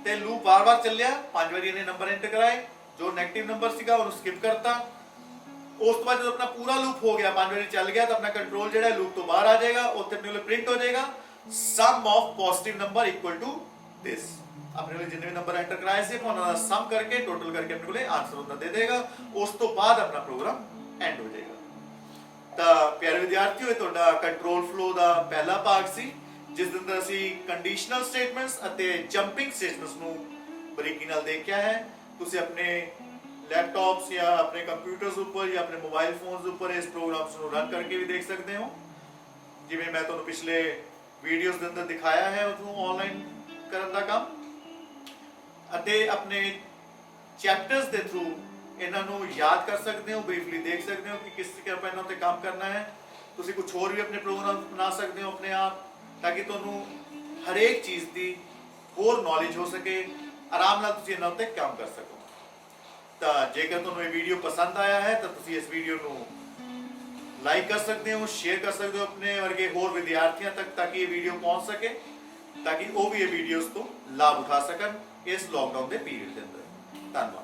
ते लूप बार-बार चलिया, 5 बारी इन्हें नंबर एंटर कराए, जो नेगेटिव नंबर सीगा उन्हें स्किप करता, ਉਸ ਤੋਂ ਬਾਅਦ ਜਦੋਂ ਆਪਣਾ ਪੂਰਾ ਲੂਪ ਹੋ ਗਿਆ 5 ਵਾਰੀ ਚੱਲ ਗਿਆ ਤਾਂ ਆਪਣਾ ਕੰਟਰੋਲ ਜਿਹੜਾ ਲੂਪ ਤੋਂ ਬਾਹਰ ਆ ਜਾਏਗਾ, ਉੱਥੇ ਆਪਣੇ ਕੋਲ ਪ੍ਰਿੰਟ ਹੋ ਜਾਏਗਾ sum of positive number equal to this. ਆਪਣੇ ਕੋਲ ਜਿੰਨੇ ਵੀ ਨੰਬਰ ਐਂਟਰ ਕਰਾਏ ਸੀ ਉਹਨਾਂ ਦਾ ਸਮ ਕਰਕੇ ਟੋਟਲ ਕਰਕੇ ਆਪਣੇ ਕੋਲੇ ਆਨਸਰ ਉਹਦਾ ਦੇ ਦੇਗਾ। ਉਸ ਤੋਂ ਬਾਅਦ ਆਪਣਾ ਪ੍ਰੋਗਰਾਮ ਐਂਡ ਹੋ ਜਾਏਗਾ। ਤਾਂ ਪਿਆਰੇ ਵਿਦਿਆਰਥੀਓ, ਇਹ ਤੁਹਾਡਾ ਕੰਟਰੋਲ ਫਲੋ ਦਾ ਪਹਿਲਾ ਭਾਗ ਸੀ, ਜਿਸ ਦੇ ਅੰਦਰ ਅਸੀਂ ਕੰਡੀਸ਼ਨਲ ਸਟੇਟਮੈਂਟਸ ਅਤੇ ਜੰਪਿੰਗ ਸਟੇਟਮੈਂਟਸ ਨੂੰ ਬਰੀਕੀ ਨਾਲ ਦੇਖਿਆ ਹੈ। ਤੁਸੀਂ ਆਪਣੇ ਲੈਪਟਾਪਸ ਜਾਂ ਆਪਣੇ ਕੰਪਿਊਟਰਸ ਉੱਪਰ ਜਾਂ ਆਪਣੇ ਮੋਬਾਈਲ ਫੋਨਸ ਉੱਪਰ ਇਸ ਪ੍ਰੋਗਰਾਮਸ ਨੂੰ ਰਨ ਕਰਕੇ ਵੀ ਦੇਖ ਸਕਦੇ ਹੋ। ਜਿਵੇਂ ਮੈਂ ਤੁਹਾਨੂੰ ਪਿਛਲੇ ਵੀਡੀਓਜ਼ ਦੇ ਅੰਦਰ ਦਿਖਾਇਆ ਹੈ ਉਹਨੂੰ ਆਨਲਾਈਨ ਕਰਨ ਦਾ ਕੰਮ, ਅਤੇ ਆਪਣੇ ਚੈਪਟਰਸ ਦੇ ਥਰੂ ਇਹਨਾਂ ਨੂੰ ਯਾਦ ਕਰ ਸਕਦੇ ਹੋ, ਬਰੀਫਲੀ ਦੇਖ ਸਕਦੇ ਹੋ ਕਿ ਕਿਸ ਤਰੀਕੇ ਆਪਾਂ ਇਹਨਾਂ ਉੱਤੇ ਕੰਮ ਕਰਨਾ ਹੈ। ਤੁਸੀਂ ਕੁਝ ਹੋਰ ਵੀ ਆਪਣੇ ਪ੍ਰੋਗਰਾਮ ਬਣਾ ਸਕਦੇ ਹੋ ਆਪਣੇ ਆਪ, ਤਾਂ ਕਿ ਤੁਹਾਨੂੰ ਹਰੇਕ ਚੀਜ਼ ਦੀ ਹੋਰ ਨੌਲੇਜ ਹੋ ਸਕੇ, ਆਰਾਮ ਨਾਲ ਤੁਸੀਂ ਇਹਨਾਂ ਉੱਤੇ ਕੰਮ ਕਰ ਸਕੋ। ਤਾਂ ਜੇਕਰ ਤੁਹਾਨੂੰ ਇਹ ਵੀਡੀਓ ਪਸੰਦ ਆਇਆ ਹੈ ਤਾਂ ਤੁਸੀਂ ਇਸ ਵੀਡੀਓ ਨੂੰ ਲਾਈਕ ਕਰ ਸਕਦੇ ਹੋ, ਸ਼ੇਅਰ ਕਰ ਸਕਦੇ ਹੋ ਆਪਣੇ ਵਰਗੇ ਹੋਰ ਵਿਦਿਆਰਥੀਆਂ ਤੱਕ, ਤਾਂ ਕਿ ਇਹ ਵੀਡੀਓ ਪਹੁੰਚ ਸਕੇ, ਤਾਂ ਕਿ ਉਹ ਵੀ ਇਹ ਵੀਡੀਓਜ਼ ਤੋਂ ਲਾਭ ਉਠਾ ਸਕਣ ਇਸ ਲੋਕਡਾਊਨ ਦੇ ਪੀਰੀਅਡ ਦੇ ਅੰਦਰ। ਧੰਨਵਾਦ।